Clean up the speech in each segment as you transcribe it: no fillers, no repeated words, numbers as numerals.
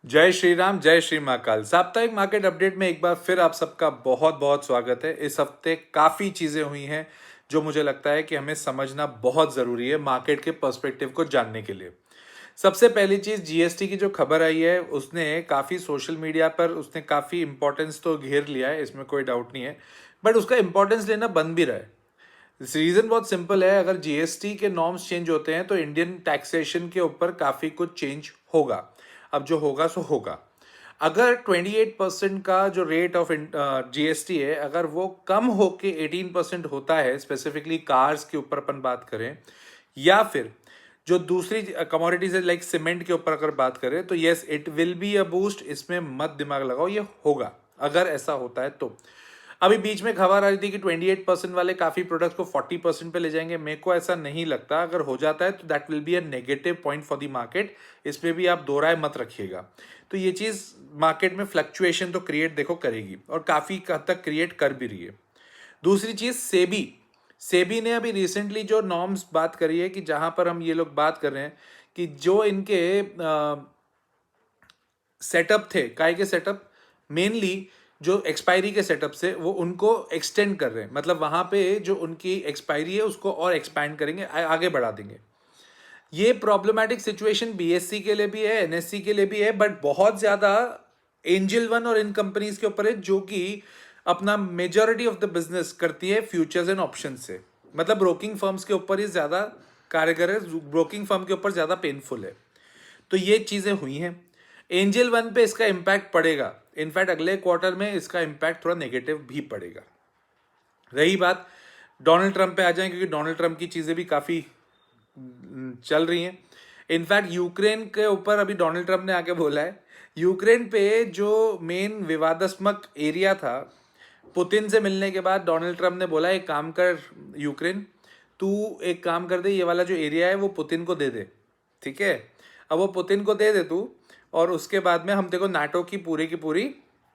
जय श्री राम, जय श्री महाकाल। साप्ताहिक मार्केट अपडेट में एक बार फिर आप सबका बहुत बहुत स्वागत है। इस हफ्ते काफ़ी चीज़ें हुई हैं जो मुझे लगता है कि हमें समझना बहुत ज़रूरी है मार्केट के पर्सपेक्टिव को जानने के लिए। सबसे पहली चीज़, जीएसटी की जो खबर आई है उसने काफ़ी सोशल मीडिया पर उसने काफ़ी इंपॉर्टेंस तो घेर लिया है, इसमें कोई डाउट नहीं है। बट उसका इंपॉर्टेंस लेना बंद भी रहा है। रीज़न बहुत सिंपल है, अगर जीएसटी के नॉर्म्स चेंज होते हैं तो इंडियन टैक्सेशन के ऊपर काफ़ी कुछ चेंज होगा। अब जो होगा सो होगा। अगर 28% का जो रेट ऑफ जीएसटी है, अगर वो कम होके 18% होता है, स्पेसिफिकली कार्स के ऊपर अपन बात करें, या फिर जो दूसरी कमोडिटीज है लाइक सीमेंट के ऊपर अगर बात करें, तो yes it will be a boost. इसमें मत दिमाग लगाओ, ये होगा अगर ऐसा होता है तो। अभी बीच में खबर आ रही थी कि 28% वाले काफी प्रोडक्ट्स को 40% पे ले जाएंगे। मेरे को ऐसा नहीं लगता। अगर हो जाता है तो that will be a negative point for the market. इस पे भी आप दो राय मत रखिएगा। तो ये चीज मार्केट में फ्लक्चुएशन तो क्रिएट देखो करेगी, और काफी हद तक क्रिएट कर भी रही है। दूसरी चीज, सेबी सेबी ने अभी रिसेंटली जो नॉर्म्स बात करी है कि जहां पर हम ये लोग बात कर रहे हैं कि जो इनके सेटअप थे, काय के सेटअप मेनली जो एक्सपायरी के सेटअप से, वो उनको एक्सटेंड कर रहे हैं। मतलब वहां पे जो उनकी एक्सपायरी है उसको और एक्सपैंड करेंगे, आगे बढ़ा देंगे। ये प्रॉब्लमेटिक सिचुएशन बीएससी के लिए भी है, एनएससी के लिए भी है, बट बहुत ज्यादा एंजल वन और इन कंपनीज के ऊपर है जो कि अपना मेजॉरिटी ऑफ द बिजनेस करती है फ्यूचर्स एंड ऑप्शन से। मतलब ब्रोकिंग फर्म्स के ऊपर ही ज्यादा कारगर है, ब्रोकिंग फर्म के ऊपर ज्यादा पेनफुल है। तो ये चीजें हुई हैं। एंजल वन पे इसका इम्पैक्ट पड़ेगा। इनफैक्ट अगले क्वार्टर में इसका इम्पैक्ट थोड़ा नेगेटिव भी पड़ेगा। रही बात डोनाल्ड ट्रंप पे आ जाए, क्योंकि डोनाल्ड ट्रंप की चीजें भी काफी चल रही हैं। इनफैक्ट यूक्रेन के ऊपर अभी डोनाल्ड ट्रंप ने आके बोला है, यूक्रेन पे जो मेन विवादास्मक एरिया था, पुतिन से मिलने के बाद डोनाल्ड ट्रंप ने बोला एक काम कर यूक्रेन, तू एक काम कर दे, ये वाला जो एरिया है वो पुतिन को दे दे। ठीक है, अब वो पुतिन को दे दे तू, और उसके बाद में हम तेको नाटो की पूरी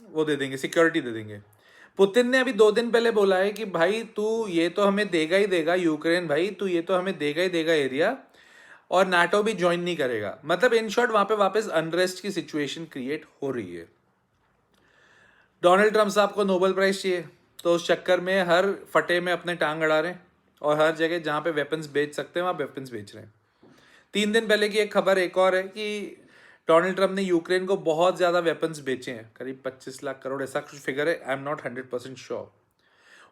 वो दे देंगे, सिक्योरिटी दे देंगे। पुतिन ने अभी 2 दिन पहले बोला है कि भाई तू ये तो हमें देगा ही देगा यूक्रेन, भाई तू ये तो हमें देगा ही देगा एरिया, और नाटो भी ज्वाइन नहीं करेगा। मतलब इन शॉर्ट वहां पे वापस अनरेस्ट की सिचुएशन क्रिएट हो रही है। डोनाल्ड ट्रंप साहब को नोबेल प्राइज चाहिए, तो उस चक्कर में हर फटे में अपने टांग अड़ा रहे हैं, और हर जगह जहां पे वेपन्स बेच सकते हैं वहां वेपन्स बेच रहे हैं। 3 दिन पहले की एक खबर एक और है कि डोनाल्ड ट्रंप ने यूक्रेन को बहुत ज्यादा वेपन्स बेचे हैं, करीब 25 लाख करोड़ ऐसा कुछ फिगर है, आई एम नॉट 100% श्योर।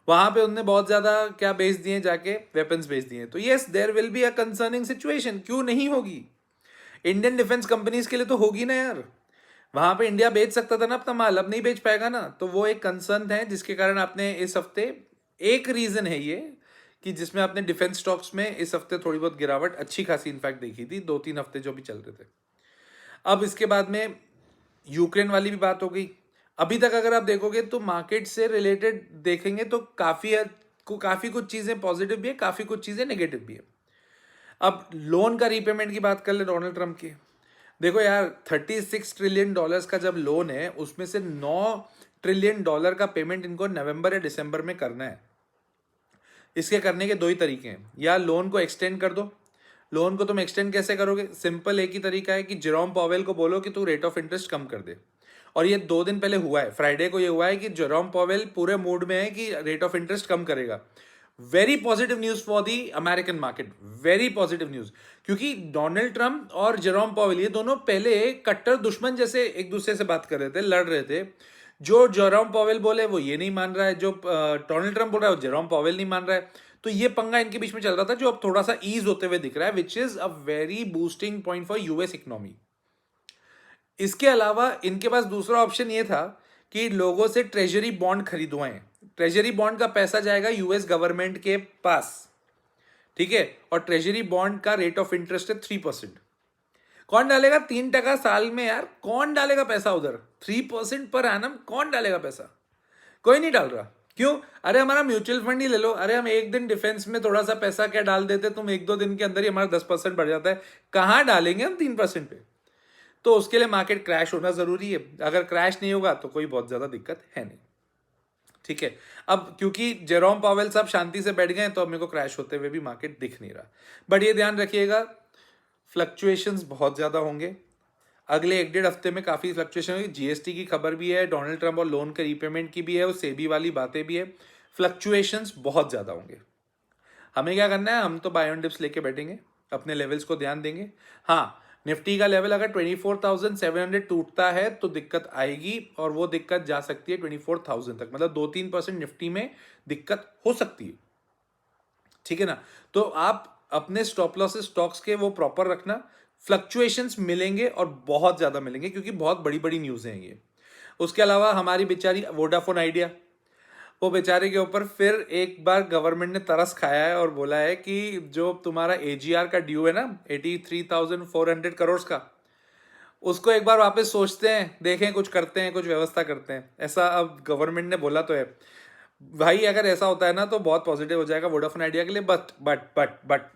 वहां पे उन्होंने बहुत ज्यादा क्या बेच दिए, जाके वेपन्स बेच दिए। तो yes there will be a concerning situation, क्यों नहीं होगी। इंडियन डिफेंस कंपनीज के लिए तो होगी ना यार। वहां पे इंडिया बेच सकता था ना अपना माल, अब नहीं बेच पाएगा ना। तो वो एक कंसर्न है जिसके कारण आपने इस हफ्ते, एक रीजन है ये कि जिसमें आपने डिफेंस स्टॉक्स में इस हफ्ते थोड़ी बहुत गिरावट अच्छी खासी इनफैक्ट देखी थी, 2-3 हफ्ते जो भी चल रहे थे। अब इसके बाद में यूक्रेन वाली भी बात हो गई। अभी तक अगर आप देखोगे तो मार्केट से रिलेटेड देखेंगे तो काफी कुछ चीजें पॉजिटिव भी है, काफी कुछ चीजें नेगेटिव भी है। अब लोन का रीपेमेंट की बात कर ले डोनाल्ड ट्रंप की। देखो यार, $36 ट्रिलियन का जब लोन है, उसमें से $9 ट्रिलियन का पेमेंट इनको नवंबर या दिसंबर में करना है। इसके करने के दो ही तरीके हैं, या लोन को एक्सटेंड कर दो। लोन को तुम एक्सटेंड कैसे करोगे? सिंपल एक ही तरीका है कि जेरोम पॉवेल को बोलो कि तू रेट ऑफ इंटरेस्ट कम कर दे। और ये 2 दिन पहले हुआ है, फ्राइडे को ये हुआ है कि जेरोम पॉवेल पूरे मूड में है कि रेट ऑफ इंटरेस्ट कम करेगा। Very positive news for the American market, very positive news. क्योंकि डोनाल्ड ट्रंप और जेरोम पॉवेल ये दोनों पहले कट्टर दुश्मन जैसे एक दूसरे से बात कर रहे थे, लड़ रहे थे। जो जेरोम पॉवेल बोले वो ये नहीं मान रहा है, जो डोनाल्ड ट्रंप बोल रहा है वो जेरोम पॉवेल नहीं मान रहा है। तो ये पंगा इनके बीच में चल रहा था, जो अब थोड़ा सा ईज होते हुए दिख रहा है, which is a very boosting point for US economy. इसके अलावा इनके पास दूसरा ऑप्शन ये था कि लोगों से ट्रेजरी बॉन्ड खरीदवाएं। ट्रेजरी बॉन्ड का पैसा जाएगा यूएस गवर्नमेंट के पास, ठीक है, और ट्रेजरी बॉन्ड का रेट ऑफ इंटरेस्ट है 3%। कौन डालेगा 3% साल में यार? कौन डालेगा पैसा उधर? 3% पर एनम कौन डालेगा पैसा? कोई नहीं डाल रहा। क्यों? अरे हमारा म्यूचुअल फंड ही ले लो। अरे हम एक दिन डिफेंस में थोड़ा सा पैसा क्या डाल देते, तुम 1-2 दिन के अंदर ही हमारा 10% बढ़ जाता है। कहां डालेंगे हम 3% पे? तो उसके लिए मार्केट क्रैश होना जरूरी है। अगर क्रैश नहीं होगा तो कोई बहुत ज्यादा दिक्कत है नहीं। ठीक है, अब क्योंकि जेरोम पावेल साहब शांति से बैठ गए तो अब मेरे को क्रैश होते हुए भी मार्केट दिख नहीं रहा। बट ये ध्यान रखिएगा, फ्लक्चुएशंस बहुत ज्यादा होंगे। अगले 1-1.5 हफ्ते में काफ़ी फ्लक्चुएशन होगी। जीएसटी की खबर भी है, डोनाल्ड ट्रंप और लोन के रीपेमेंट की भी है, और सेबी वाली बातें भी है। फ्लक्चुएशंस बहुत ज़्यादा होंगे। हमें क्या करना है, हम तो बाय ऑन डिप्स लेके बैठेंगे, अपने लेवल्स को ध्यान देंगे। हाँ, निफ्टी का लेवल अगर 24,700 टूटता है तो दिक्कत आएगी, और वो दिक्कत जा सकती है 24,000 तक, मतलब 2-3% निफ्टी में दिक्कत हो सकती है। ठीक है ना? तो आप अपने स्टॉप लॉसेस स्टॉक्स के वो प्रॉपर रखना। फ्लक्चुएशंस मिलेंगे और बहुत ज़्यादा मिलेंगे, क्योंकि बहुत बड़ी बड़ी न्यूज़ हैं ये। उसके अलावा हमारी बेचारी वोडाफोन आइडिया, वो बेचारे के ऊपर फिर एक बार गवर्नमेंट ने तरस खाया है और बोला है कि जो तुम्हारा एजीआर का ड्यू है ना 83,400 करोड़ का, उसको एक बार वापस सोचते हैं, देखें, कुछ करते हैं, कुछ व्यवस्था करते हैं, ऐसा अब गवर्नमेंट ने बोला तो है। भाई अगर ऐसा होता है ना तो बहुत पॉजिटिव हो जाएगा वोडाफोन आइडिया के लिए। बट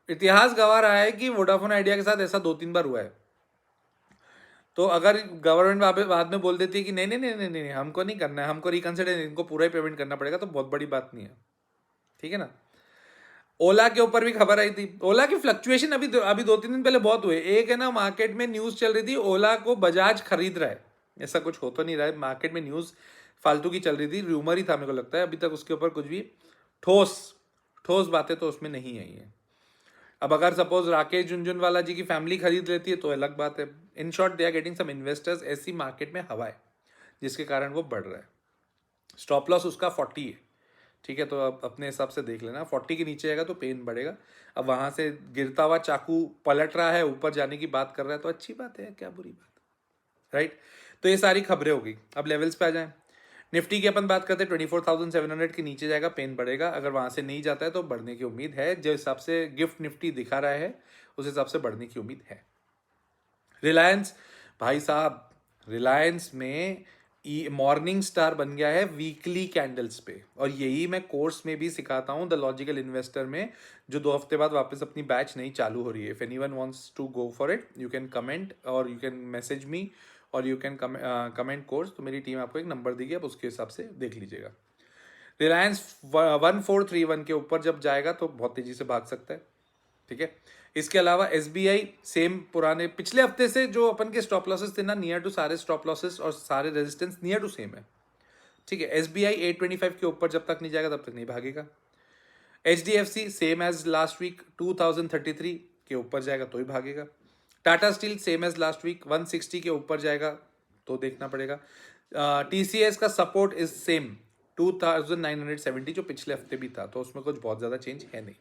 इतिहास गवाह रहा है कि वोडाफोन आइडिया के साथ ऐसा 2-3 बार हुआ है। तो अगर गवर्नमेंट बाद में बोल देती है कि नहीं नहीं नहीं नहीं नहीं हमको नहीं करना है, हमको रिकंसिडर, इनको पूरा ही पेमेंट करना पड़ेगा, तो बहुत बड़ी बात नहीं है। ठीक है ना? ओला के ऊपर भी खबर आई थी। ओला की फ्लक्चुएशन अभी 2-3 दिन पहले बहुत हुए। एक है ना, मार्केट में न्यूज चल रही थी ओला को बजाज खरीद रहा है। ऐसा कुछ हो तो नहीं रहा है, मार्केट में न्यूज फालतू की चल रही थी, रूमर ही था मेरे को लगता है। अभी तक उसके ऊपर कुछ भी ठोस ठोस बातें तो उसमें नहीं आई है। अब अगर सपोज राकेश झुनझुनवाला जी की फैमिली खरीद लेती है तो अलग बात है। In short they are getting some investors, ऐसी मार्केट में हवा है जिसके कारण वो बढ़ रहा है। स्टॉप लॉस उसका 40 है। ठीक है, तो अब अपने हिसाब से देख लेना, 40 के नीचे आएगा तो पेन बढ़ेगा। अब वहां से गिरता हुआ चाकू पलट रहा है, ऊपर जाने की बात कर रहा है, तो अच्छी बात है, क्या बुरी बात, राइट? तो ये सारी खबरें हो गई। अब लेवल्स पे आ जाएं। निफ्टी की अपन बात करते हैं, 24,700 के नीचे जाएगा, पेन बढ़ेगा। अगर वहां से नहीं जाता है तो बढ़ने की उम्मीद है। जिस हिसाब से गिफ्ट निफ्टी दिखा रहा है उस हिसाब से बढ़ने की उम्मीद है। रिलायंस, भाई साहब, रिलायंस में मॉर्निंग स्टार बन गया है वीकली कैंडल्स पे, और यही मैं कोर्स में भी सिखाता हूँ द लॉजिकल इन्वेस्टर में, जो 2 हफ्ते बाद वापस अपनी बैच नई चालू हो रही है। If anyone wants to go for it, you can comment और यू कैन मैसेज मी और यू कैन कमेंट कोर्स, तो मेरी टीम आपको एक नंबर देगी, आप उसके हिसाब से देख लीजिएगा। रिलायंस 1431 के ऊपर जब जाएगा तो बहुत तेजी से भाग सकता है। ठीक है, इसके अलावा एसबीआई सेम पुराने पिछले हफ्ते से जो अपन के स्टॉप लॉसेस थे ना, नियर टू सारे स्टॉप लॉसेस और सारे रेजिस्टेंस नियर टू सेम है। ठीक है, एसबीआई 825 के ऊपर जब तक नहीं जाएगा तब तक नहीं भागेगा। HDFC same as last week 2033 के ऊपर जाएगा तो ही भागेगा। Tata steel same as last week 160 के ऊपर जाएगा तो देखना पड़ेगा। टीसीएस का सपोर्ट इज सेम 2970 जो पिछले हफ्ते भी था, तो उसमें कुछ बहुत ज्यादा चेंज है नहीं।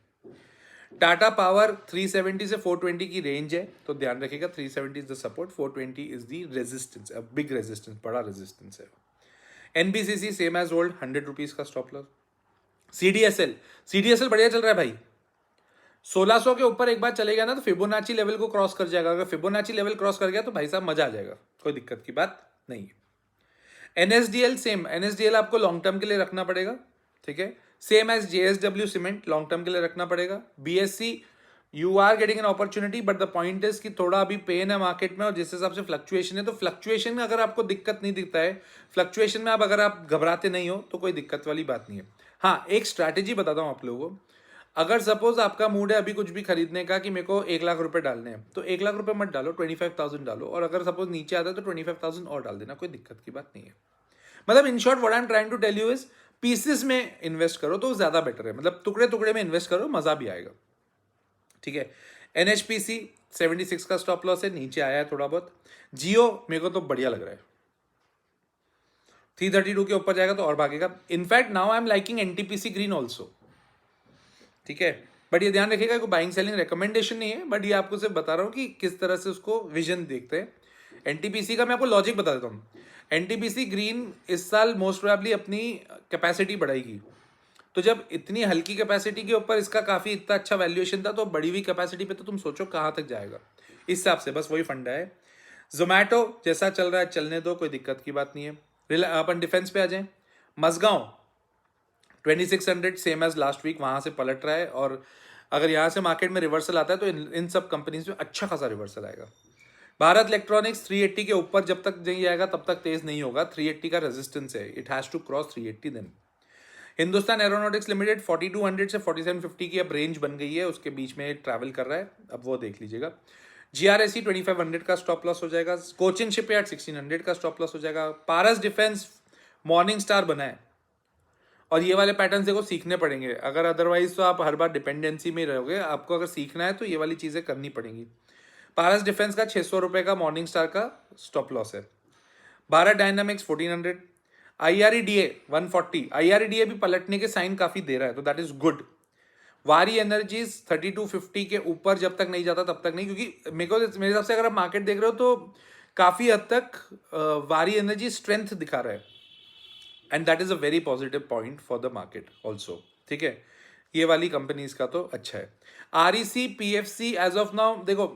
टाटा पावर 370 से 420 की रेंज है, तो ध्यान रखिएगा 370 is the support, 420 is the resistance, a big resistance, बड़ा रेजिस्टेंस है। NBCC same as old 100 rupees का स्टॉप लॉस। सीडीएसएल, सीडीएसएल बढ़िया चल रहा है भाई, 1600 के ऊपर एक बार चलेगा ना तो फिबोनाची लेवल को क्रॉस कर जाएगा। अगर फिबोनाची लेवल क्रॉस कर गया तो भाई साहब मजा आ जाएगा, कोई दिक्कत की बात नहीं है। एनएसडीएल सेम, एनएसडीएल आपको लॉन्ग टर्म के लिए रखना पड़ेगा। ठीक है, same as JSW cement long term के लिए रखना पड़ेगा। BSC you are getting an opportunity, but the point is कि थोड़ा अभी पेन है मार्केट में, और जिस हिसाब से फ्लक्चुएशन है, तो फ्लक्चुएशन में अगर आपको दिक्कत नहीं दिखता है, फ्लक्चुएशन में अगर आप घबराते नहीं हो तो कोई दिक्कत वाली बात नहीं है। हाँ, एक स्ट्रैटेजी बताता हूँ आप लोगों को। अगर सपोज आपका मूड है अभी कुछ भी खरीदने का कि मेरे को 1 लाख रुपए डालने हैं, तो 1 लाख रुपए मत डालो, 25,000 डालो, और अगर सपोज नीचे आता है तो 25,000 और डाल देना, कोई दिक्कत की बात नहीं है। मतलब in short what I am trying to tell you is, pieces में इन्वेस्ट करो तो ज्यादा बेटर है, मतलब टुकड़े टुकड़े में इन्वेस्ट करो, मजा भी आएगा। ठीक है, एनएचपीसी 76 का स्टॉप लॉस है, नीचे आया है थोड़ा बहुत। जियो मेरे को तो बढ़िया लग रहा है, 332 के ऊपर जाएगा तो और भागेगा। In fact now I am liking NTPC green also. ठीक है, बट ये ध्यान रखिएगा, कोई बाइंग सेलिंग रिकमेंडेशन नहीं है, बट ये आपको सिर्फ बता रहा हूँ कि किस तरह से उसको विजन देखते हैं। एनटीपीसी का मैं आपको लॉजिक बता देता हूँ। एनटीपीसी ग्रीन इस साल मोस्ट प्रोबेबली अपनी कैपेसिटी बढ़ाएगी, तो जब इतनी हल्की कैपेसिटी के ऊपर इसका काफी इतना अच्छा वैल्यूएशन था, तो बड़ी हुई कैपेसिटी पे तो तुम सोचो कहाँ तक जाएगा। इस हिसाब से बस वही फंडा है। जोमैटो जैसा चल रहा है चलने दो, कोई दिक्कत की बात नहीं है। अपन डिफेंस पे आ जाए, Mazagaon 2600 same as last week, वहां से पलट रहा है, और अगर यहाँ से मार्केट में रिवर्सल आता है तो इन सब कंपनीज में अच्छा खासा रिवर्सल आएगा। भारत इलेक्ट्रॉनिक्स 380 के ऊपर जब तक नहीं आएगा तब तक तेज नहीं होगा, 380 का रेजिस्टेंस है, it has to cross 380 then. Hindustan Aeronautics Limited 4200 से 4750 की अब रेंज बन गई है, उसके बीच में ट्रैवल कर रहा है, अब वो देख लीजिएगा। GRSE 2500 का स्टॉप लॉस हो जाएगा, कोचिन शिपयार्ड 1600 का स्टॉप लॉस हो जाएगा, पारस डिफेंस मॉर्निंग स्टार बना है, और ये वाले पैटर्न देखो सीखने पड़ेंगे, अगर अदरवाइज तो आप हर बार डिपेंडेंसी में रहोगे, आपको अगर सीखना है तो ये वाली चीज़ें करनी पड़ेंगी। पारस डिफेंस का 600 रुपये का मॉर्निंग स्टार का स्टॉप लॉस है। भारत डायनामिक्स 1400, IREDA 140, IREDA भी पलटने के साइन काफ़ी दे रहा है, तो दैट इज गुड। वारी एनर्जीज 3250 के ऊपर जब तक नहीं जाता तब तक नहीं, क्योंकि मेरे हिसाब से अगर आप मार्केट देख रहे हो तो काफ़ी हद तक वारी एनर्जी स्ट्रेंथ दिखा रहा है, and that is a very positive point for the market also, ठीक है। ये वाली कंपनीज का तो अच्छा है। REC PFC as of now देखो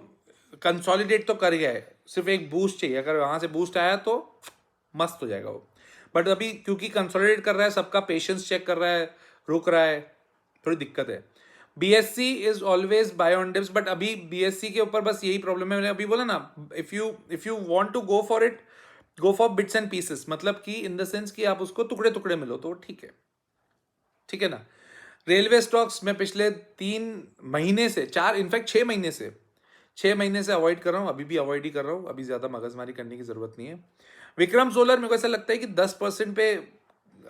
कंसोलिडेट तो कर गया है, सिर्फ एक बूस्ट चाहिए, अगर वहाँ से बूस्ट आया तो मस्त हो जाएगा वो, बट अभी क्योंकि कंसोलिडेट कर रहा है, सबका पेशेंस चेक कर रहा है, रुक रहा है, थोड़ी दिक्कत है। BSC is always buy on dips, but अभी BSC के ऊपर बस यही प्रॉब्लम है, मैंने अभी बोला ना, if you want to go for it, go for bits and pieces, मतलब कि इन द सेंस कि आप उसको टुकड़े टुकड़े मिलो तो ठीक है, ठीक है ना। रेलवे स्टॉक्स में पिछले 3 महीने से 4 इनफैक्ट 6 महीने से अवॉइड कर रहा हूँ, अभी भी अवॉइड ही कर रहा हूँ, अभी ज़्यादा मगजमारी करने की ज़रूरत नहीं है। विक्रम सोलर मेरे को ऐसा लगता है कि 10% पे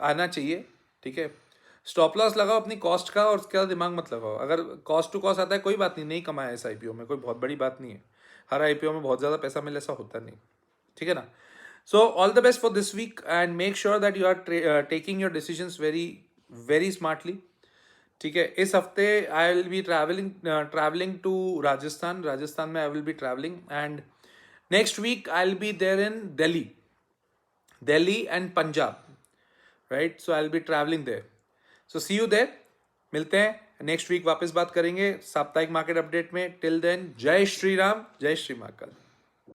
आना चाहिए, ठीक है। स्टॉप लॉस लगाओ अपनी कॉस्ट का, और उसके बाद दिमाग मत लगाओ, अगर कॉस्ट टू कॉस्ट आता है कोई बात नहीं, नहीं कमाया इस IPO में, कोई बहुत बड़ी बात नहीं है, हर IPO में बहुत ज़्यादा पैसा मिले ऐसा होता नहीं, ठीक है ना। So all the best for this week, and make sure that you are taking your decisions very very smartly, ठीक है। इस हफ्ते I will be travelling to Rajasthan में I will be travelling, and next week I will be there in Delhi and Punjab, right, so I will be travelling there, so see you there, मिलते हैं next week, वापस बात करेंगे साप्ताहिक market update में। Till then जय श्री राम, जय श्री महाकाल।